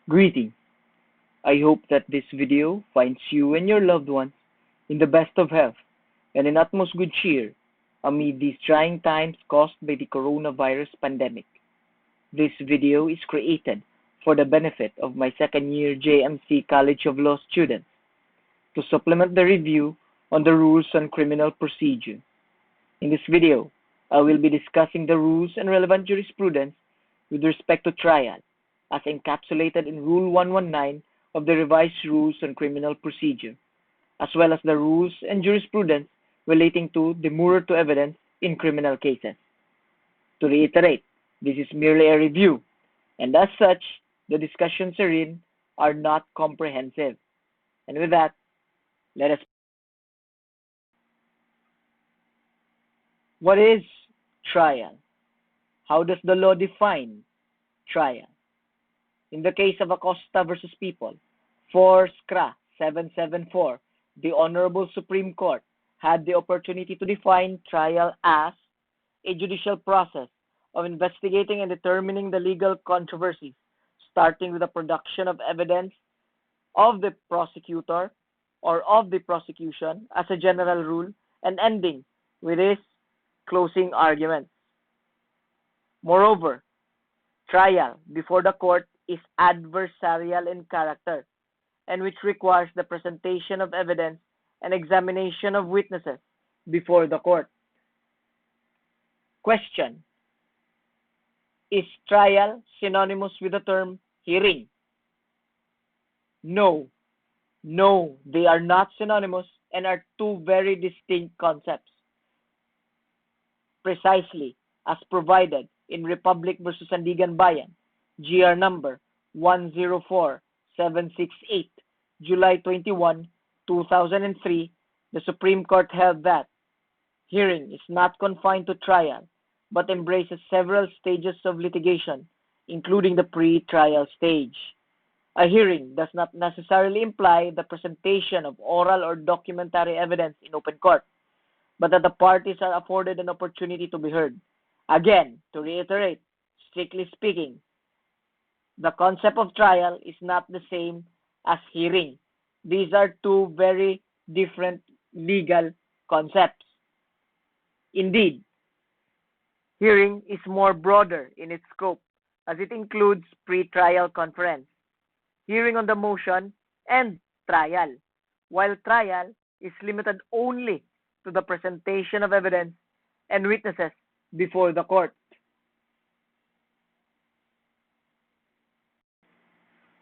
Greeting. I hope that this video finds you and your loved ones in the best of health and in utmost good cheer amid these trying times caused by the coronavirus pandemic. This video is created for the benefit of my second year JMC College of Law students to supplement the review on the rules on criminal procedure. In this video, I will be discussing the rules and relevant jurisprudence with respect to trial, as encapsulated in Rule 119 of the Revised Rules on Criminal Procedure, as well as the rules and jurisprudence relating to demurrer to evidence in criminal cases. To reiterate, this is merely a review, and as such, the discussions herein are not comprehensive. And with that, let us. What is trial? How does the law define trial? In the case of Acosta versus People, 4 SCRA 774, the Honorable Supreme Court had the opportunity to define trial as a judicial process of investigating and determining the legal controversies, starting with the production of evidence of the prosecutor or of the prosecution as a general rule and ending with his closing argument. Moreover, trial before the court is adversarial in character and which requires the presentation of evidence and examination of witnesses before the court. Question: is trial synonymous with the term hearing? No. No, they are not synonymous and are two very distinct concepts. Precisely as provided in Republic versus Sandigan Bayan, GR number 104768, July 21, 2003, the Supreme Court held that hearing is not confined to trial but embraces several stages of litigation, including the pre-trial stage. A hearing does not necessarily imply the presentation of oral or documentary evidence in open court, but that the parties are afforded an opportunity to be heard. Again, to reiterate, strictly speaking, the concept of trial is not the same as hearing. These are two very different legal concepts. Indeed, hearing is more broader in its scope as it includes pre-trial conference, hearing on the motion, and trial, while trial is limited only to the presentation of evidence and witnesses before the court.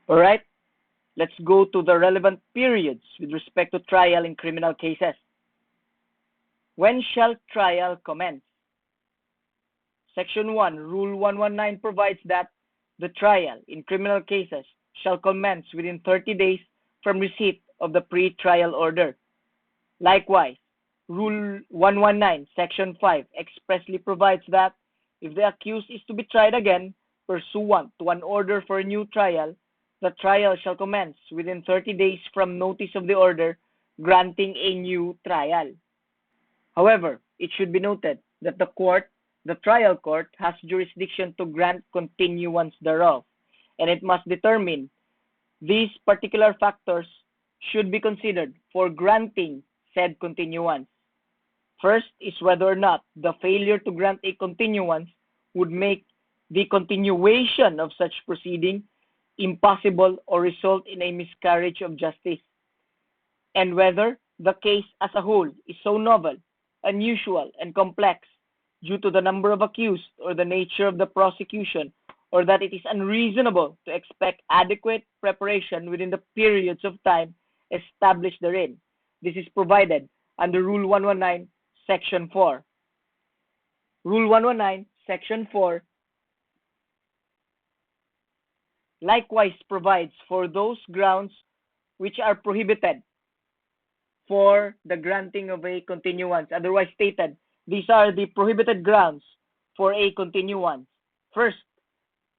Alright, let's go to the relevant periods with respect to trial in criminal cases. When shall trial commence? Section 1, Rule 119 provides that the trial in criminal cases shall commence within 30 days from receipt of the pre-trial order. Likewise, Rule 119, Section 5 expressly provides that if the accused is to be tried again pursuant to an order for a new trial, the trial shall commence within 30 days from notice of the order granting a new trial. However, it should be noted that the trial court, has jurisdiction to grant continuance thereof, and it must determine these particular factors should be considered for granting said continuance. First is whether or not the failure to grant a continuance would make the continuation of such proceeding impossible or result in a miscarriage of justice, and whether the case as a whole is so novel, unusual, and complex due to the number of accused or the nature of the prosecution, or that it is unreasonable to expect adequate preparation within the periods of time established therein. This is provided under Rule 119, Section 4. Rule 119, Section 4 likewise provides for those grounds which are prohibited for the granting of a continuance. Otherwise stated, these are the prohibited grounds for a continuance. First,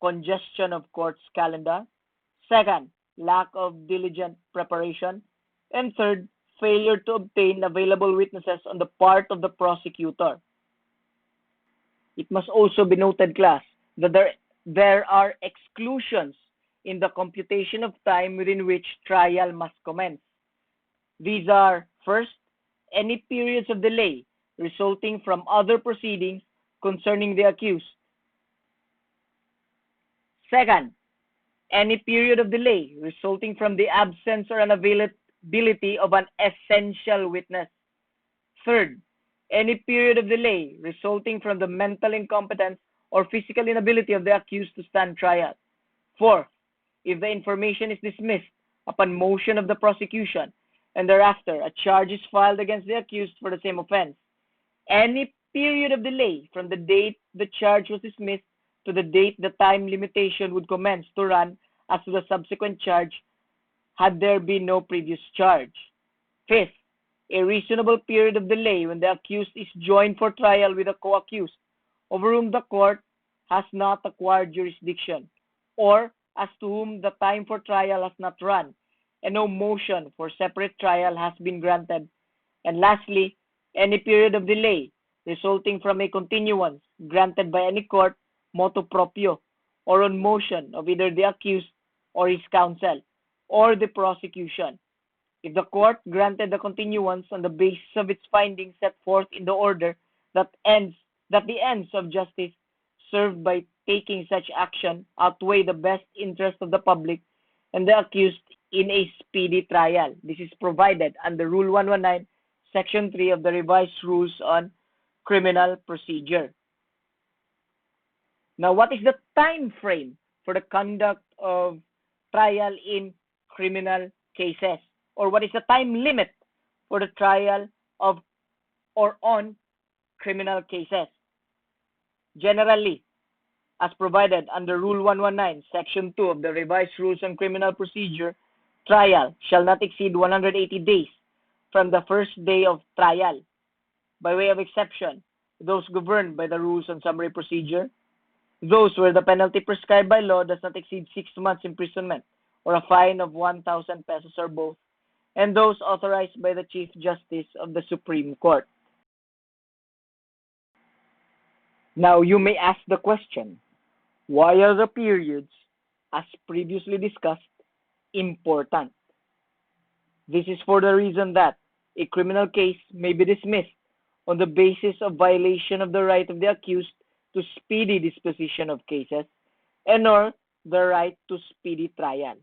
congestion of court's calendar. Second, lack of diligent preparation. And third, failure to obtain available witnesses on the part of the prosecutor. It must also be noted, class, that there are exclusions in the computation of time within which trial must commence. These are, first, any periods of delay resulting from other proceedings concerning the accused. Second, any period of delay resulting from the absence or unavailability of an essential witness. Third, any period of delay resulting from the mental incompetence or physical inability of the accused to stand trial. Fourth, if the information is dismissed upon motion of the prosecution and thereafter a charge is filed against the accused for the same offense. Any period of delay from the date the charge was dismissed to the date the time limitation would commence to run as to the subsequent charge had there been no previous charge. Fifth, a reasonable period of delay when the accused is joined for trial with a co-accused over whom the court has not acquired jurisdiction, or as to whom the time for trial has not run, and no motion for separate trial has been granted. And lastly, any period of delay resulting from a continuance granted by any court motu proprio or on motion of either the accused or his counsel or the prosecution. If the court granted the continuance on the basis of its findings set forth in the order that the ends of justice served by taking such action outweigh the best interest of the public and the accused in a speedy trial. This is provided under Rule 119, Section 3 of the Revised Rules on Criminal Procedure. Now, what is the time frame for the conduct of trial in criminal cases? Or what is the time limit for the trial of or on criminal cases? Generally, as provided under Rule 119, Section 2 of the Revised Rules on Criminal Procedure, trial shall not exceed 180 days from the first day of trial. By way of exception, those governed by the rules on summary procedure, those where the penalty prescribed by law does not exceed 6 months imprisonment or a fine of 1,000 pesos or both, and those authorized by the Chief Justice of the Supreme Court. Now you may ask the question, why are the periods, as previously discussed, important? This is for the reason that a criminal case may be dismissed on the basis of violation of the right of the accused to speedy disposition of cases and or the right to speedy trial.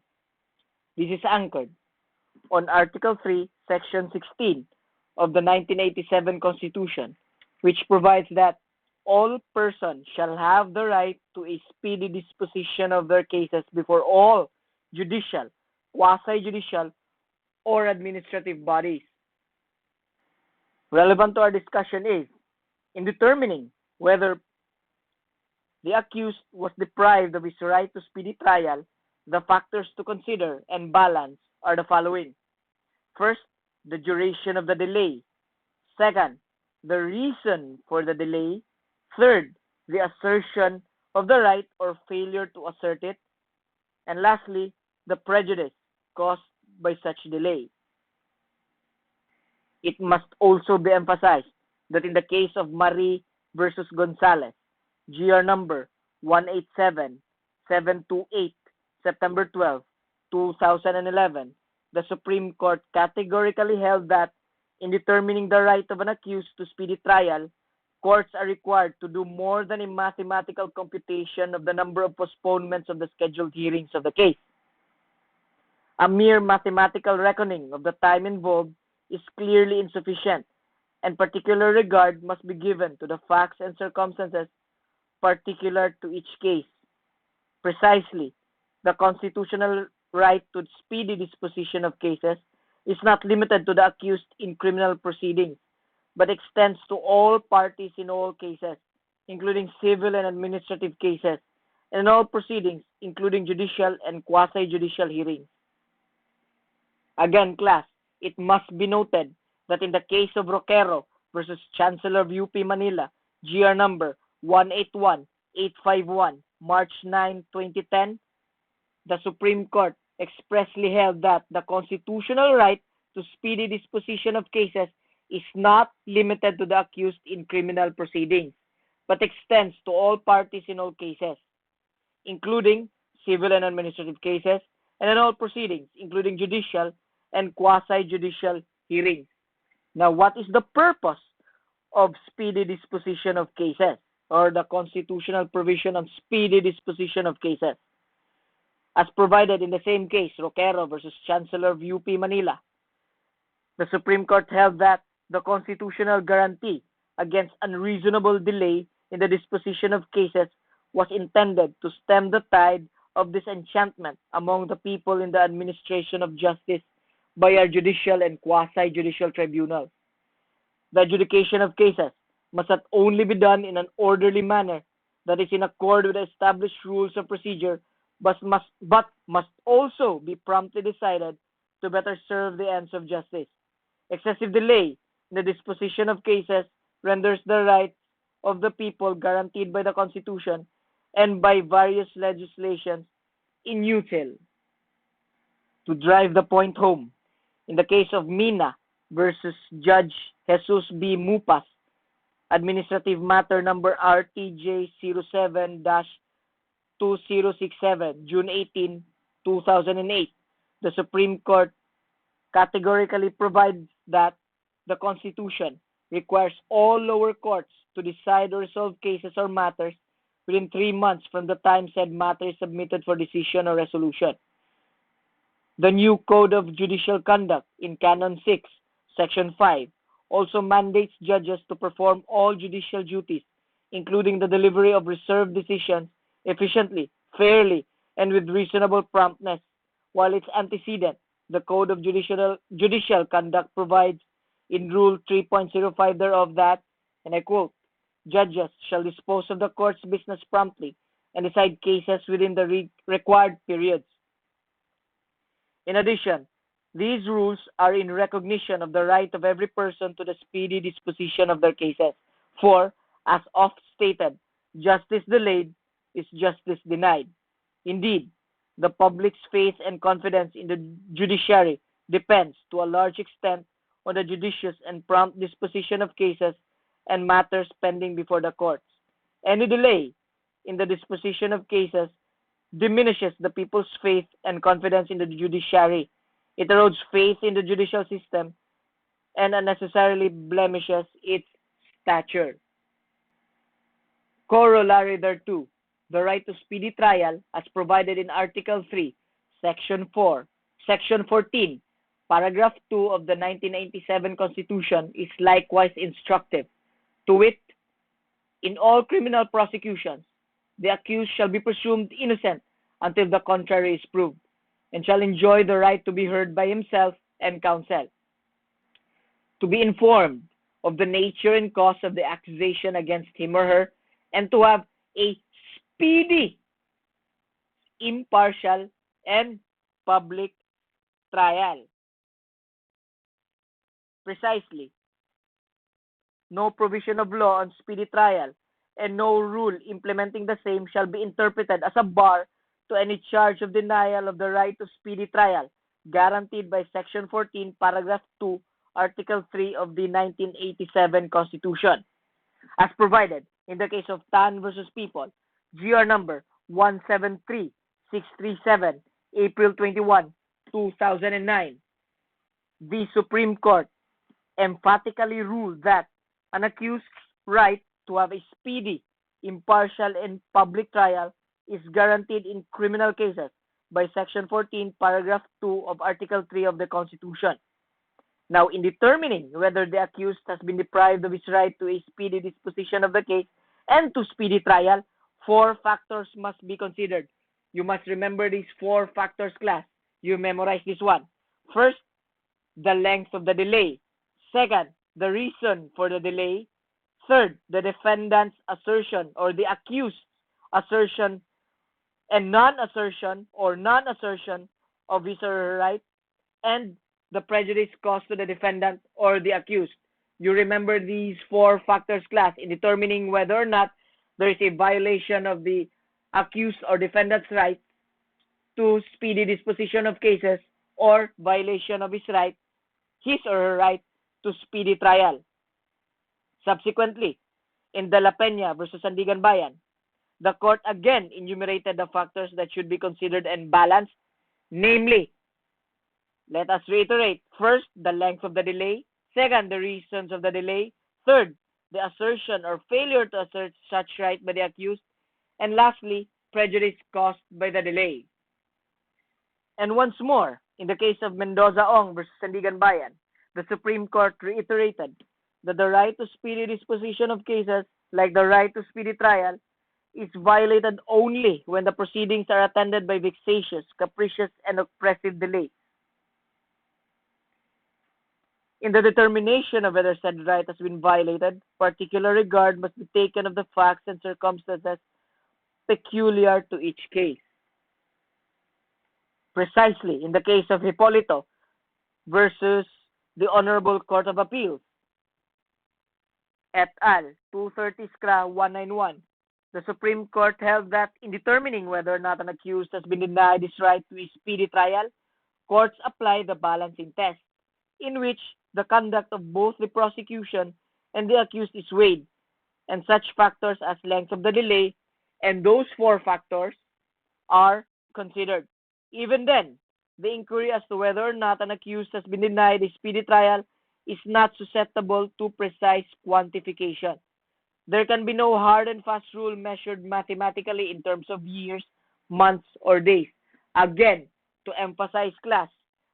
This is anchored on Article 3, Section 16 of the 1987 Constitution, which provides that all persons shall have the right to a speedy disposition of their cases before all judicial, quasi-judicial, or administrative bodies. Relevant to our discussion is, in determining whether the accused was deprived of his right to speedy trial, the factors to consider and balance are the following. First, the duration of the delay. Second, the reason for the delay. Third, the assertion of the right or failure to assert it. And lastly, the prejudice caused by such delay. It must also be emphasized that in the case of Marie versus Gonzalez, GR number 187728, September 12, 2011, the Supreme Court categorically held that in determining the right of an accused to speedy trial, courts are required to do more than a mathematical computation of the number of postponements of the scheduled hearings of the case. A mere mathematical reckoning of the time involved is clearly insufficient, and particular regard must be given to the facts and circumstances particular to each case. Precisely, the constitutional right to speedy disposition of cases is not limited to the accused in criminal proceedings, but extends to all parties in all cases, including civil and administrative cases, and in all proceedings, including judicial and quasi-judicial hearings. Again, class, it must be noted that in the case of Roquero versus Chancellor of UP Manila, GR number 181851, March 9, 2010, the Supreme Court expressly held that the constitutional right to speedy disposition of cases is not limited to the accused in criminal proceedings, but extends to all parties in all cases, including civil and administrative cases, and in all proceedings, including judicial and quasi-judicial hearings. Now, what is the purpose of speedy disposition of cases, or the constitutional provision on speedy disposition of cases? As provided in the same case, Roquero versus Chancellor of UP Manila, the Supreme Court held that the constitutional guarantee against unreasonable delay in the disposition of cases was intended to stem the tide of disenchantment among the people in the administration of justice by our judicial and quasi-judicial tribunals. The adjudication of cases must not only be done in an orderly manner that is in accord with the established rules of procedure, but must also be promptly decided to better serve the ends of justice. Excessive delay in the disposition of cases renders the rights of the people guaranteed by the Constitution and by various legislations inutile. To drive the point home, in the case of Mina versus Judge Jesus B. Mupas, Administrative Matter Number RTJ 07-2067, June 18, 2008, the Supreme Court categorically provides that the Constitution requires all lower courts to decide or resolve cases or matters within 3 months from the time said matter is submitted for decision or resolution. The new Code of Judicial Conduct in Canon 6, Section 5, also mandates judges to perform all judicial duties, including the delivery of reserved decisions, efficiently, fairly, and with reasonable promptness, while its antecedent, the Code of Judicial Conduct, provides in Rule 3.05 thereof that, and I quote, judges shall dispose of the court's business promptly and decide cases within the required periods. In addition, these rules are in recognition of the right of every person to the speedy disposition of their cases. For, as oft stated, justice delayed is justice denied. Indeed, the public's faith and confidence in the judiciary depends to a large extent on the judicious and prompt disposition of cases and matters pending before the courts. Any delay in the disposition of cases diminishes the people's faith and confidence in the judiciary. It erodes faith in the judicial system and unnecessarily blemishes its stature. Corollary thereto, the right to speedy trial, as provided in Article 3, Section 14, Paragraph 2 of the 1987 Constitution, is likewise instructive. To wit, in all criminal prosecutions, the accused shall be presumed innocent until the contrary is proved, and shall enjoy the right to be heard by himself and counsel, to be informed of the nature and cause of the accusation against him or her, and to have a speedy, impartial, and public trial. Precisely, no provision of law on speedy trial and no rule implementing the same shall be interpreted as a bar to any charge of denial of the right to speedy trial guaranteed by Section 14, Paragraph 2, Article 3 of the 1987 Constitution, as provided in the case of Tan versus People, GR number 173637, April 21, 2009. The Supreme Court emphatically ruled that an accused's right to have a speedy, impartial, and public trial is guaranteed in criminal cases by Section 14, Paragraph 2 of Article 3 of the Constitution. Now, in determining whether the accused has been deprived of his right to a speedy disposition of the case and to speedy trial, 4 factors must be considered. You must remember these 4 factors, class. You memorize this one. First, the length of the delay. Second, the reason for the delay. Third, the defendant's assertion or the accused's assertion and non-assertion or non-assertion of his or her right, and the prejudice caused to the defendant or the accused. You remember these 4 factors, class, in determining whether or not there is a violation of the accused or defendant's right to speedy disposition of cases or violation of his or her right to speedy trial. Subsequently, in De La Peña versus Sandigan Bayan, The court again enumerated the factors that should be considered and balanced, namely, let us reiterate, first, the length of the delay, second, the reasons of the delay, third, the assertion or failure to assert such right by the accused, and lastly, prejudice caused by the delay. And once more, in the case of Mendoza-Ong versus Sandigan Bayan, the Supreme Court reiterated that the right to speedy disposition of cases, like the right to speedy trial, is violated only when the proceedings are attended by vexatious, capricious, and oppressive delays. In the determination of whether said right has been violated, particular regard must be taken of the facts and circumstances peculiar to each case. Precisely in the case of Hipólito versus the Honorable Court of Appeals, et al., 230 SCRA 191, the Supreme Court held that in determining whether or not an accused has been denied his right to a speedy trial, courts apply the balancing test, in which the conduct of both the prosecution and the accused is weighed, and such factors as length of the delay and those four factors are considered. Even then, the inquiry as to whether or not an accused has been denied a speedy trial is not susceptible to precise quantification. There can be no hard and fast rule measured mathematically in terms of years, months, or days. Again, to emphasize, class,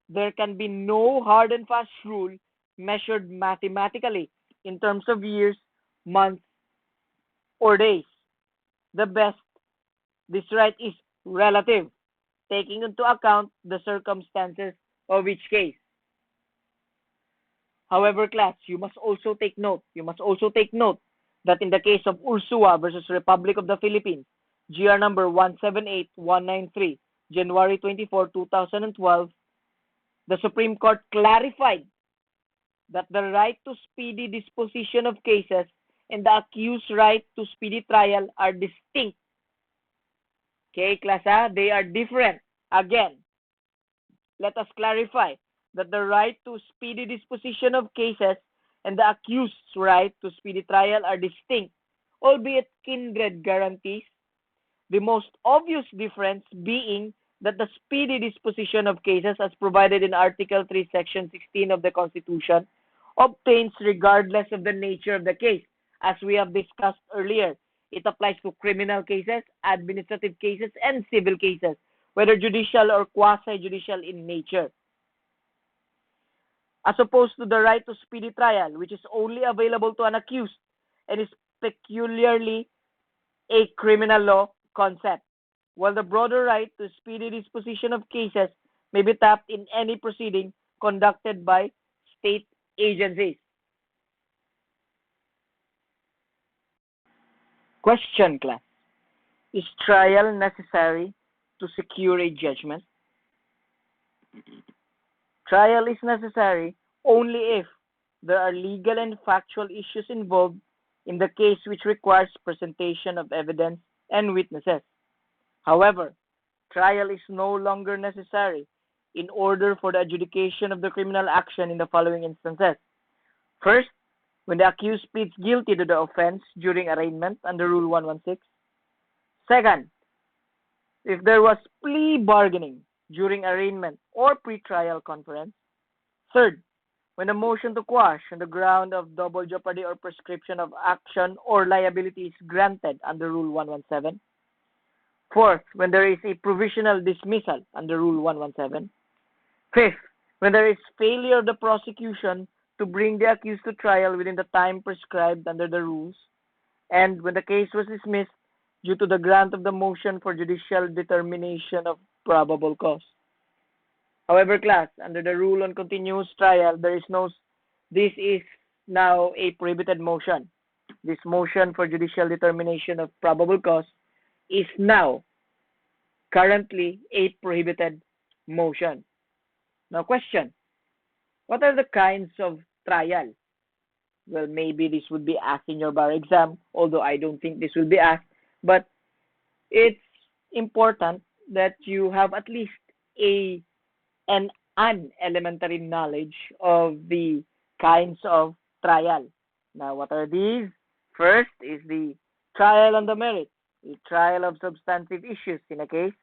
there can be no hard and fast rule measured mathematically in terms of years, months, or days. The best, this right is relative, taking into account the circumstances of each case. However, class, you must also take note that in the case of Ursua versus Republic of the Philippines, GR number 178193, January 24, 2012, the Supreme Court clarified that the right to speedy disposition of cases and the accused's right to speedy trial are distinct. Okay, class, they are different. Again, let us clarify that the right to speedy disposition of cases and the accused's right to speedy trial are distinct, albeit kindred guarantees. The most obvious difference being that the speedy disposition of cases as provided in Article 3, Section 16 of the Constitution obtains regardless of the nature of the case. As we have discussed earlier, it applies to criminal cases, administrative cases, and civil cases, whether judicial or quasi-judicial in nature, as opposed to the right to speedy trial, which is only available to an accused and is peculiarly a criminal law concept, while the broader right to speedy disposition of cases may be tapped in any proceeding conducted by state agencies. Question, class. Is trial necessary to secure a judgment? Trial is necessary only if there are legal and factual issues involved in the case which requires presentation of evidence and witnesses. However, trial is no longer necessary in order for the adjudication of the criminal action in the following instances. First, when the accused pleads guilty to the offense during arraignment under Rule 116. Second, if there was plea bargaining during arraignment or pretrial conference. Third, when a motion to quash on the ground of double jeopardy or prescription of action or liability is granted under Rule 117. Fourth, when there is a provisional dismissal under Rule 117. Fifth, when there is failure of the prosecution to bring the accused to trial within the time prescribed under the rules, and when the case was dismissed due to the grant of the motion for judicial determination of probable cause. However, class, under the rule on continuous trial, this is now a prohibited motion. This motion for judicial determination of probable cause is now currently a prohibited motion. Now, question, what are the kinds of trial? Well, maybe this would be asked in your bar exam, although I don't think this will be asked, but it's important that you have at least an elementary knowledge of the kinds of trial. Now, what are these? First is the trial on the merits. a trial of substantive issues in a case.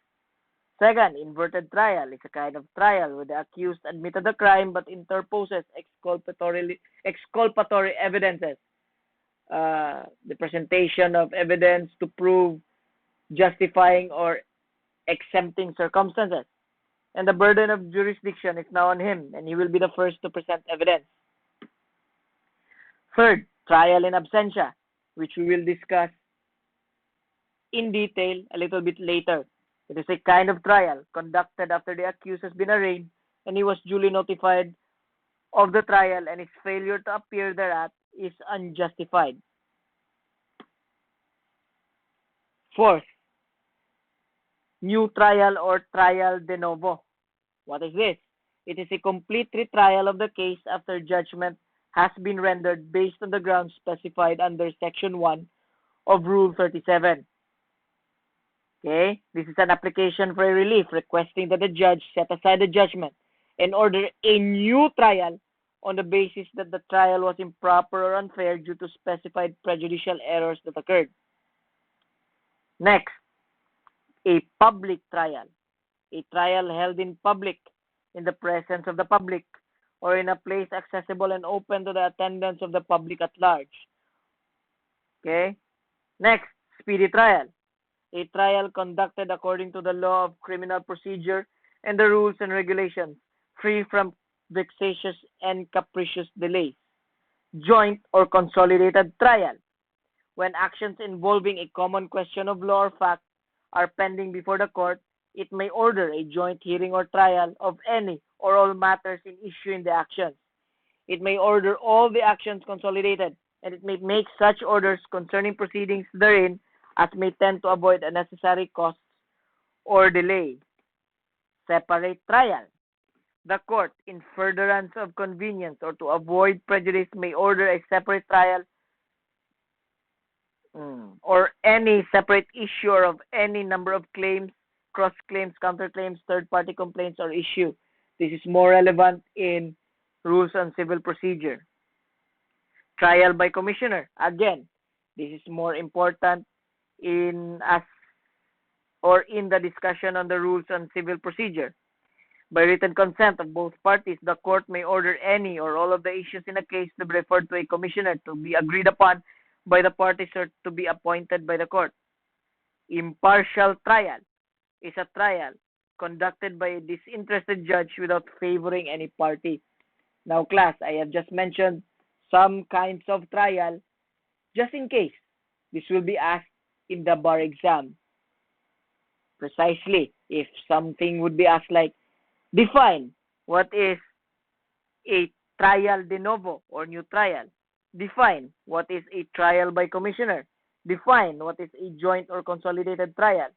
Second, inverted trial is a kind of trial where the accused admitted the crime but interposes exculpatory evidences, the presentation of evidence to prove justifying or exempting circumstances. And the burden of jurisdiction is now on him, and he will be the first to present evidence. Third, trial in absentia, which we will discuss in detail a little bit later. It is a kind of trial conducted after the accused has been arraigned and he was duly notified of the trial and his failure to appear thereat is unjustified. Fourth, new trial or trial de novo. What is this? It is a complete retrial of the case after judgment has been rendered based on the grounds specified under Section 1 of Rule 37. Okay, this is an application for a relief requesting that the judge set aside the judgment and order a new trial on the basis that the trial was improper or unfair due to specified prejudicial errors that occurred. Next, a public trial. A trial held in public, in the presence of the public, or in a place accessible and open to the attendance of the public at large. Okay? Next, speedy trial. A trial conducted according to the law of criminal procedure and the rules and regulations, free from vexatious and capricious delays. Joint or consolidated trial. When actions involving a common question of law or fact are pending before the court, it may order a joint hearing or trial of any or all matters in issue in the actions. It may order all the actions consolidated, and it may make such orders concerning proceedings therein as may tend to avoid unnecessary costs or delay. Separate trial. The court, in furtherance of convenience or to avoid prejudice, may order a separate trial or any separate issue or of any number of claims, cross-claims, counterclaims, third-party complaints, or issue. This is more relevant in rules on civil procedure. Trial by commissioner. Again, this is more important in the discussion on the rules on civil procedure. By written consent of both parties, the court may order any or all of the issues in a case to be referred to a commissioner to be agreed upon by the parties or to be appointed by the court. Impartial trial is a trial conducted by a disinterested judge without favoring any party. Now, class, I have just mentioned some kinds of trial just in case this will be asked in the bar exam. Precisely, if something would be asked like, define what is a trial de novo or new trial. Define what is a trial by commissioner. Define what is a joint or consolidated trial.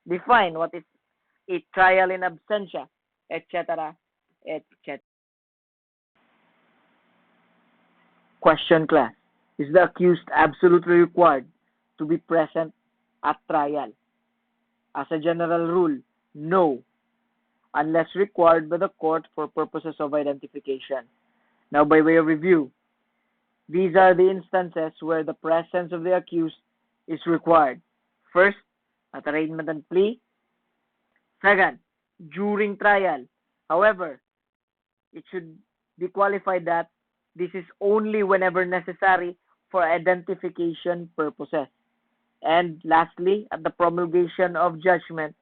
Define what is a trial in absentia, etc., etc. Question, class. Is the accused absolutely required to be present at trial? As a general rule, no, unless required by the court for purposes of identification. Now, by way of review, these are the instances where the presence of the accused is required. First, at arraignment and plea. Second, during trial. However, it should be qualified that this is only whenever necessary for identification purposes. And lastly, at the promulgation of judgment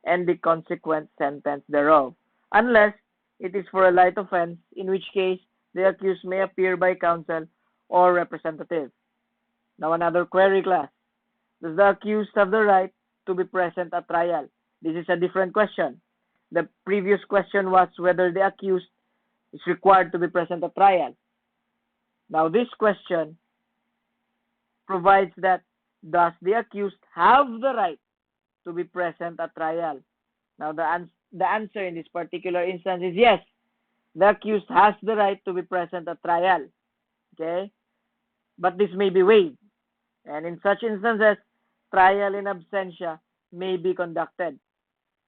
and the consequent sentence thereof, unless it is for a light offense, in which case the accused may appear by counsel or representative. Now, another query, class. Does the accused have the right to be present at trial? This is a different question. The previous question was whether the accused is required to be present at trial. Now, this question provides that, does the accused have the right to be present at trial? Now, the answer in this particular instance is yes. The accused has the right to be present at trial. Okay? But this may be waived. And in such instances, trial in absentia may be conducted.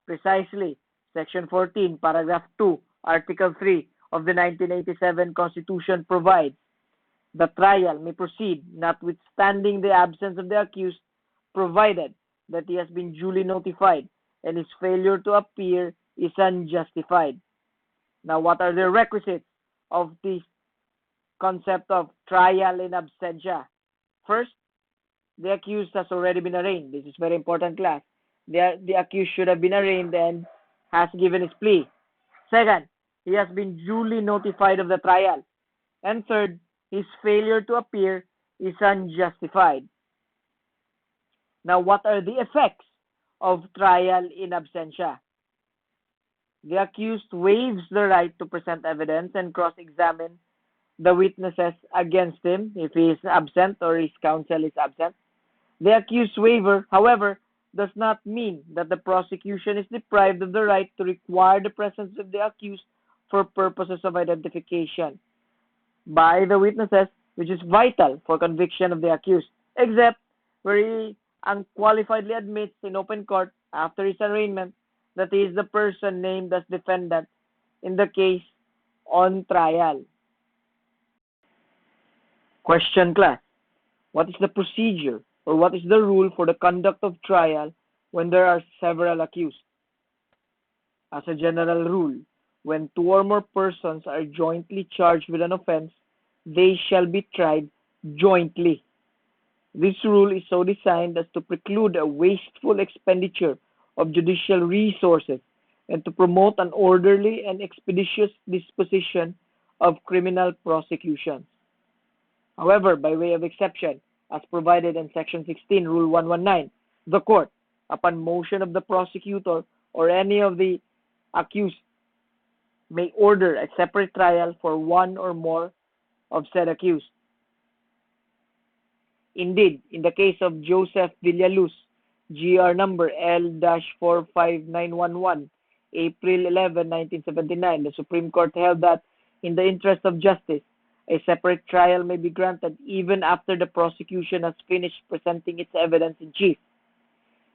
Precisely, Section 14, Paragraph 2, Article 3 of the 1987 Constitution provides the trial may proceed notwithstanding the absence of the accused, provided that he has been duly notified and his failure to appear is unjustified. Now, what are the requisites of this concept of trial in absentia? First, the accused has already been arraigned. This is very important, class. The accused should have been arraigned and has given his plea. Second, he has been duly notified of the trial. And third, his failure to appear is unjustified. Now, what are the effects of trial in absentia? The accused waives the right to present evidence and cross-examine the witnesses against him if he is absent or his counsel is absent. The accused's waiver, however, does not mean that the prosecution is deprived of the right to require the presence of the accused for purposes of identification by the witnesses, which is vital for conviction of the accused, except where he unqualifiedly admits in open court after his arraignment that he is the person named as defendant in the case on trial. Question, class. What is the procedure or what is the rule for the conduct of trial when there are several accused? As a general rule, when two or more persons are jointly charged with an offense, they shall be tried jointly. This rule is so designed as to preclude a wasteful expenditure of judicial resources and to promote an orderly and expeditious disposition of criminal prosecutions. However, by way of exception, as provided in Section 16, Rule 119, the court, upon motion of the prosecutor or any of the accused, may order a separate trial for one or more of said accused. Indeed, in the case of Joseph Villaluz, GR number L-45911, April 11, 1979, the Supreme Court held that, in the interest of justice, a separate trial may be granted even after the prosecution has finished presenting its evidence in chief.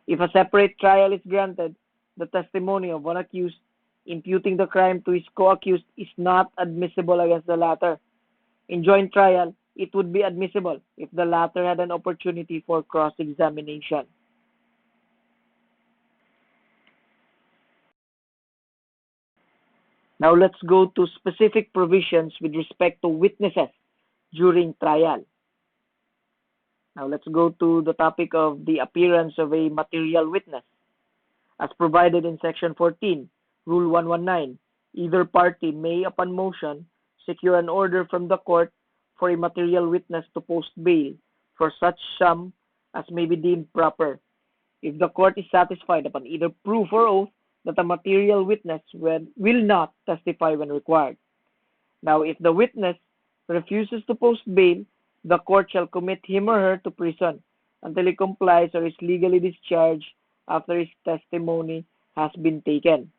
If a separate trial is granted, the testimony of one accused imputing the crime to his co-accused is not admissible against the latter. In joint trial, it would be admissible if the latter had an opportunity for cross-examination. Now let's go to specific provisions with respect to witnesses during trial. Now let's go to the topic of the appearance of a material witness. As provided in Section 14, Rule 119, either party may, upon motion, secure an order from the court for a material witness to post bail for such sum as may be deemed proper, if the court is satisfied upon either proof or oath that a material witness will not testify when required. Now, if the witness refuses to post bail, the court shall commit him or her to prison until he complies or is legally discharged after his testimony has been taken.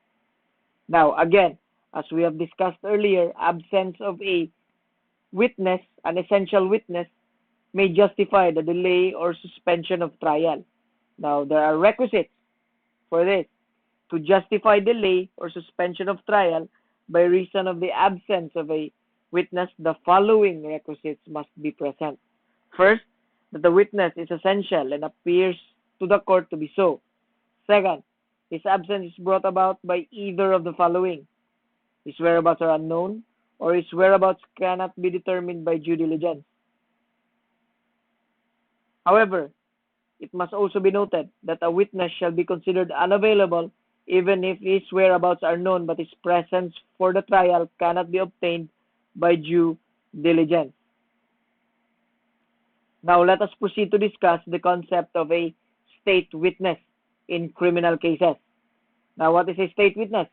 Now, again, as we have discussed earlier, absence of a witness, an essential witness, may justify the delay or suspension of trial. Now, there are requisites for this. To justify delay or suspension of trial by reason of the absence of a witness, the following requisites must be present. First, that the witness is essential and appears to the court to be so. Second, his absence is brought about by either of the following. His whereabouts are unknown, or his whereabouts cannot be determined by due diligence. However, it must also be noted that a witness shall be considered unavailable even if his whereabouts are known but his presence for the trial cannot be obtained by due diligence. Now let us proceed to discuss the concept of a state witness in criminal cases. Now, what is a state witness?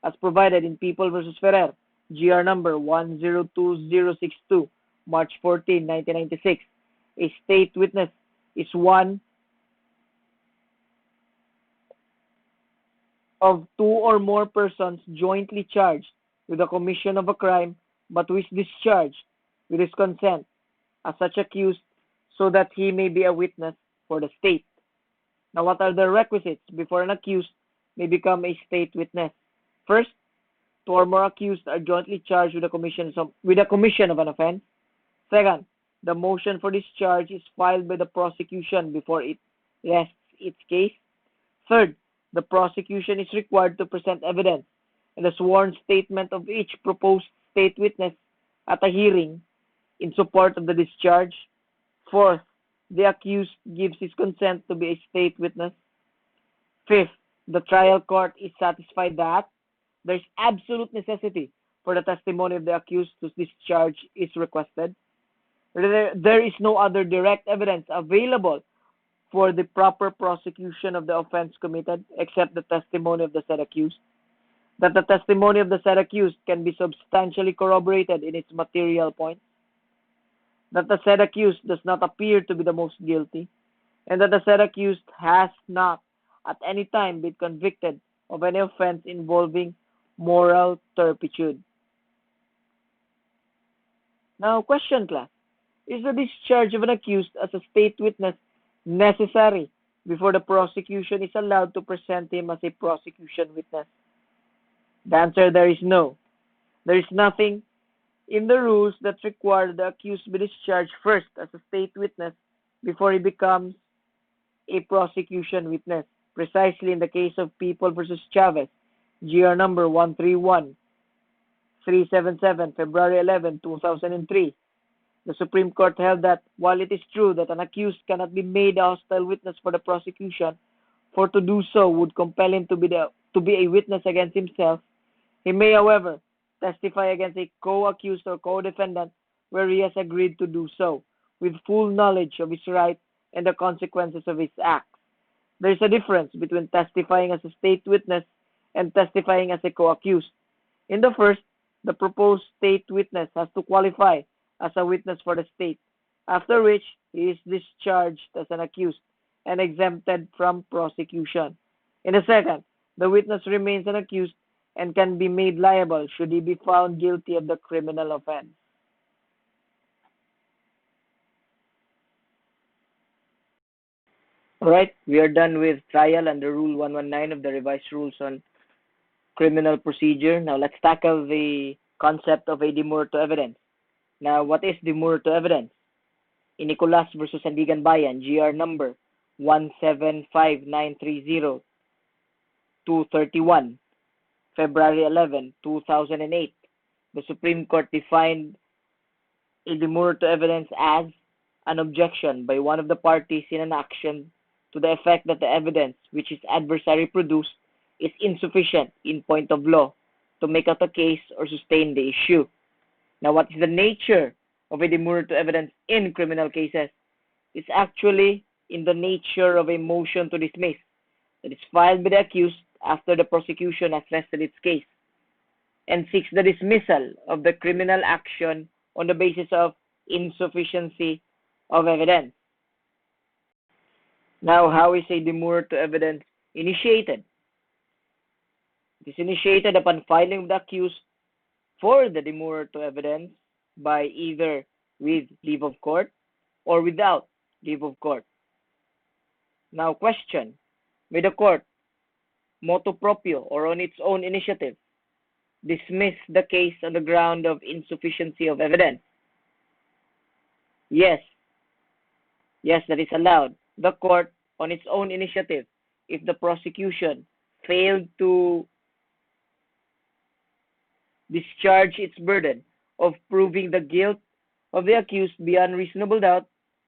As provided in People v. Ferrer, GR number 102062, March 14, 1996. A state witness is one of two or more persons jointly charged with the commission of a crime but who is discharged with his consent as such accused so that he may be a witness for the state. Now, what are the requisites before an accused may become a state witness? First, two or more accused are jointly charged with the commission of an offense. Second, the motion for discharge is filed by the prosecution before it rests its case. Third, the prosecution is required to present evidence and the sworn statement of each proposed state witness at a hearing in support of the discharge. Fourth, the accused gives his consent to be a state witness. Fifth, the trial court is satisfied that there is absolute necessity for the testimony of the accused whose discharge is requested. There is no other direct evidence available for the proper prosecution of the offense committed except the testimony of the said accused. That the testimony of the said accused can be substantially corroborated in its material points. That the said accused does not appear to be the most guilty, and that the said accused has not at any time been convicted of any offense involving moral turpitude. Now, question class. Is the discharge of an accused as a state witness necessary before the prosecution is allowed to present him as a prosecution witness? The answer there is no. There is nothing in the rules that require the accused be discharged first as a state witness before he becomes a prosecution witness. Precisely in the case of People versus Chavez, GR number 131377, February 11, 2003. The Supreme Court held that while it is true that an accused cannot be made a hostile witness for the prosecution, for to do so would compel him to be a witness against himself, he may, however, testify against a co-accused or co-defendant where he has agreed to do so, with full knowledge of his right and the consequences of his acts. There is a difference between testifying as a state witness and testifying as a co-accused. In the first, the proposed state witness has to qualify as a witness for the state, after which he is discharged as an accused and exempted from prosecution. In the second, the witness remains an accused and can be made liable should he be found guilty of the criminal offense. Alright, we are done with trial under Rule 119 of the revised rules on criminal procedure. Now let's tackle the concept of a demurrer to evidence. Now, what is demurrer to evidence? In Nicolas versus Sandigan Bayan, GR number 175930 231, February 11, 2008, the Supreme Court defined a demurrer to evidence as an objection by one of the parties in an action to the effect that the evidence which his adversary produced is insufficient in point of law to make out a case or sustain the issue. Now, what is the nature of a demurrer to evidence in criminal cases? It's actually in the nature of a motion to dismiss that is filed by the accused after the prosecution has rested its case and seeks the dismissal of the criminal action on the basis of insufficiency of evidence. Now, how is a demurrer to evidence initiated? It is initiated upon filing of the accused for the demurrer to evidence by either with leave of court or without leave of court. Now, question, may the court, motu proprio or on its own initiative, dismiss the case on the ground of insufficiency of evidence? Yes. Yes, that is allowed. The court, on its own initiative, if the prosecution failed to discharge its burden of proving the guilt of the accused beyond reasonable doubt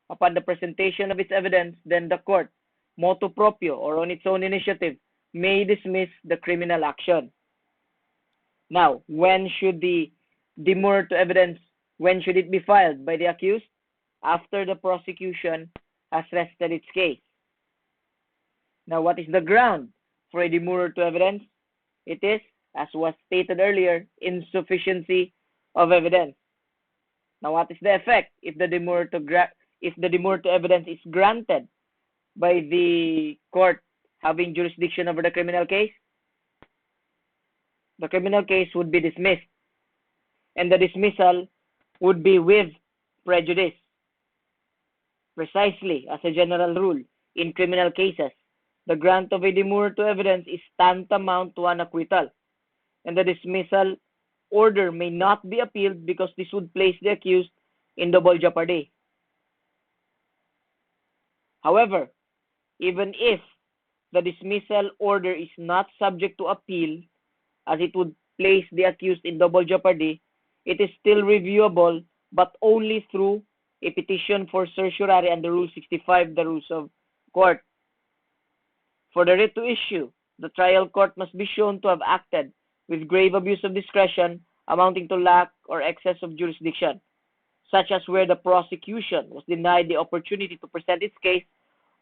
upon the presentation of its evidence, then the court, motu proprio or on its own initiative, may dismiss the criminal action. Now, when should the demurrer to evidence, when should it be filed by the accused? After the prosecution has rested its case. Now, what is the ground for a demurrer to evidence? It is, as was stated earlier, insufficiency of evidence. Now, what is the effect if the demurrer to evidence is granted by the court having jurisdiction over the criminal case? The criminal case would be dismissed, and the dismissal would be with prejudice. Precisely as a general rule, in criminal cases, the grant of a demurrer to evidence is tantamount to an acquittal, and the dismissal order may not be appealed because this would place the accused in double jeopardy. However, even if the dismissal order is not subject to appeal, as it would place the accused in double jeopardy, it is still reviewable, but only through a petition for certiorari under Rule 65, the Rules of Court. For the writ to issue, the trial court must be shown to have acted with grave abuse of discretion amounting to lack or excess of jurisdiction, such as where the prosecution was denied the opportunity to present its case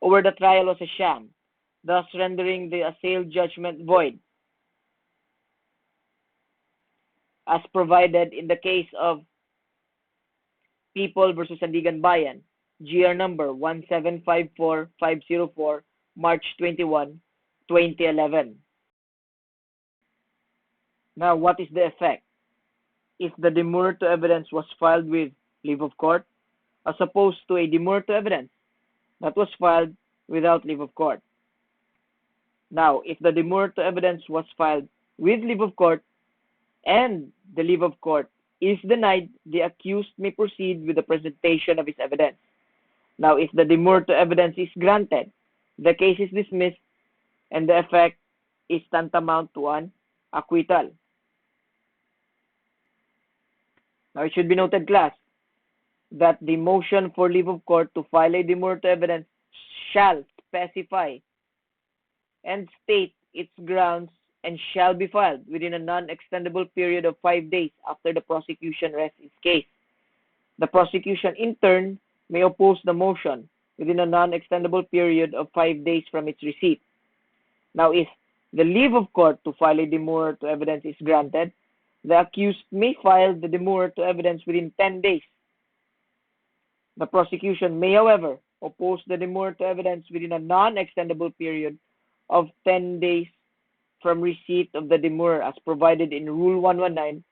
or where the trial was a sham, thus rendering the assailed judgment void, as provided in the case of People versus Sandigan Bayan, GR number 1754504, March 21, 2011. Now, what is the effect if the demurrer to evidence was filed with leave of court, as opposed to a demurrer to evidence that was filed without leave of court? Now, if the demurrer to evidence was filed with leave of court and the leave of court is denied, the accused may proceed with the presentation of his evidence. Now, if the demurrer to evidence is granted, the case is dismissed and the effect is tantamount to an acquittal. Now, it should be noted, class, that the motion for leave of court to file a demurrer to evidence shall specify and state its grounds and shall be filed within a non-extendable period of 5 days after the prosecution rests its case. The prosecution, in turn, may oppose the motion within a non-extendable period of 5 days from its receipt. Now, if the leave of court to file a demurrer to evidence is granted, the accused may file the demurrer to evidence within 10 days. The prosecution may, however, oppose the demurrer to evidence within a non-extendable period of 10 days from receipt of the demurrer, as provided in Rule 119,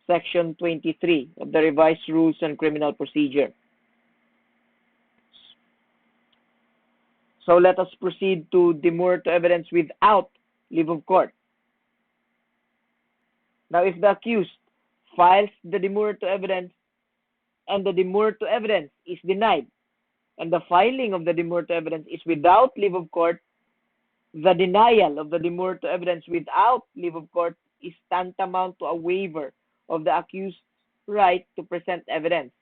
Section 23 of the Revised Rules on Criminal Procedure. So let us proceed to demurrer to evidence without leave of court. Now, if the accused files the demurrer to evidence and the demurrer to evidence is denied, and the filing of the demurrer to evidence is without leave of court, the denial of the demurrer to evidence without leave of court is tantamount to a waiver of the accused's right to present evidence,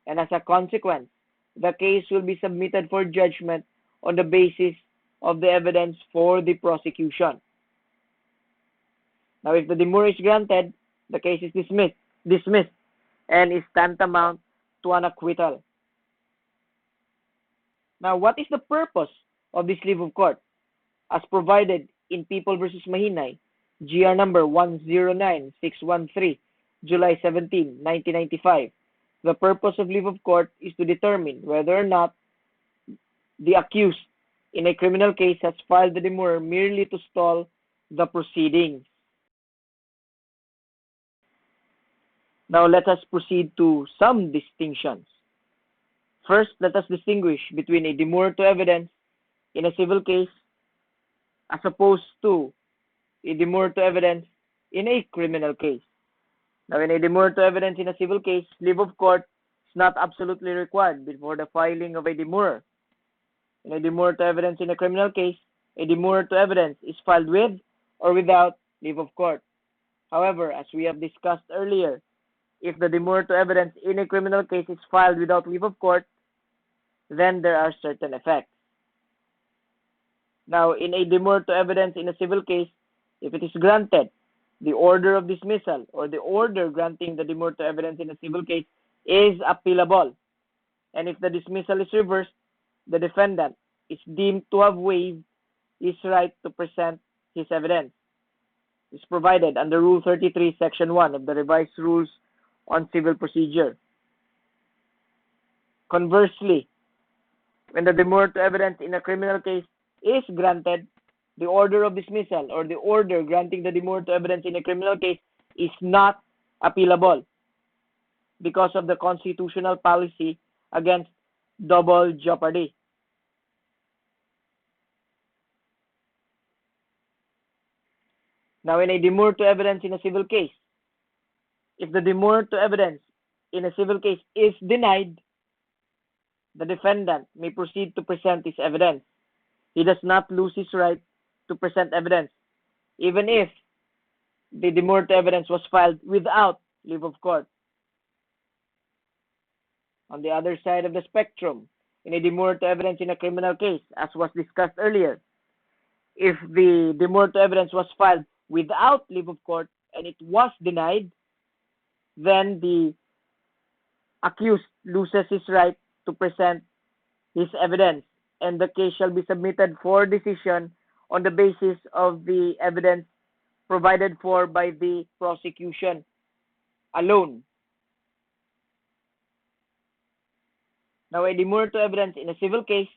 and as a consequence, the case will be submitted for judgment on the basis of the evidence for the prosecution. Now, if the demurrer is granted, the case is dismissed, and is tantamount to an acquittal. Now, what is the purpose of this leave of court? As provided in People versus Mahinay, GR number 109613, July 17, 1995. The purpose of leave of court is to determine whether or not the accused in a criminal case has filed the demurrer merely to stall the proceedings. Now let us proceed to some distinctions. First, let us distinguish between a demurrer to evidence in a civil case as opposed to a demurrer to evidence in a criminal case. Now, in a demurrer to evidence in a civil case, leave of court is not absolutely required before the filing of a demurrer. In a demurrer to evidence in a criminal case, a demurrer to evidence is filed with or without leave of court. However, as we have discussed earlier, if the demurrer to evidence in a criminal case is filed without leave of court, then there are certain effects. Now, in a demurrer to evidence in a civil case, if it is granted, the order of dismissal or the order granting the demurrer to evidence in a civil case is appealable. And if the dismissal is reversed, the defendant is deemed to have waived his right to present his evidence. It's provided under Rule 33, Section 1 of the Revised Rules on Civil Procedure. Conversely, when the demurrer to evidence in a criminal case is granted, the order of dismissal or the order granting the demurrer to evidence in a criminal case is not appealable because of the constitutional policy against double jeopardy. Now, in a demurrer to evidence in a civil case, if the demurrer to evidence in a civil case is denied, the defendant may proceed to present his evidence. he does not lose his right to present evidence, even if the demurred evidence was filed without leave of court. On the other side of the spectrum, in a demurred evidence in a criminal case, as was discussed earlier, if the demurred evidence was filed without leave of court and it was denied, then the accused loses his right to present his evidence, and the case shall be submitted for decision on the basis of the evidence provided for by the prosecution alone. Now, a demurrer to evidence in a civil case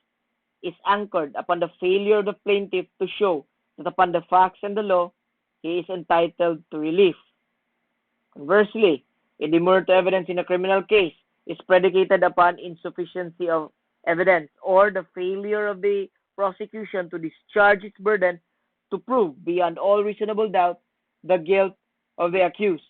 is anchored upon the failure of the plaintiff to show that upon the facts and the law, he is entitled to relief. Conversely, a demurrer to evidence in a criminal case is predicated upon insufficiency of evidence or the failure of the prosecution to discharge its burden to prove beyond all reasonable doubt the guilt of the accused.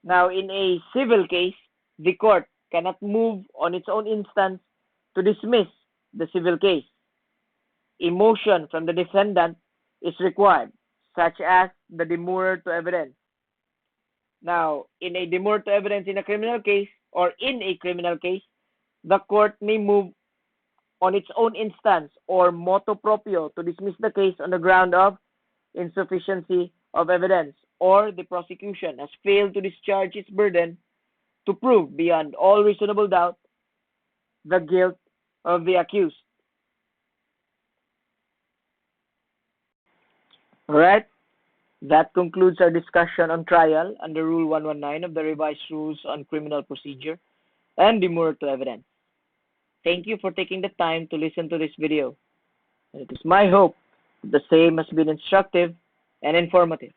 Now, in a civil case, the court cannot move on its own instance to dismiss the civil case. A motion from the defendant is required, such as the demurrer to evidence. Now, in a demurrer to evidence in a criminal case or in a criminal case, the court may move on its own instance or motu proprio to dismiss the case on the ground of insufficiency of evidence or the prosecution has failed to discharge its burden to prove beyond all reasonable doubt the guilt of the accused. All right, that concludes our discussion on trial under Rule 119 of the Revised Rules on Criminal Procedure and demurrer to evidence. Thank you for taking the time to listen to this video. And it is my hope that the same has been instructive and informative.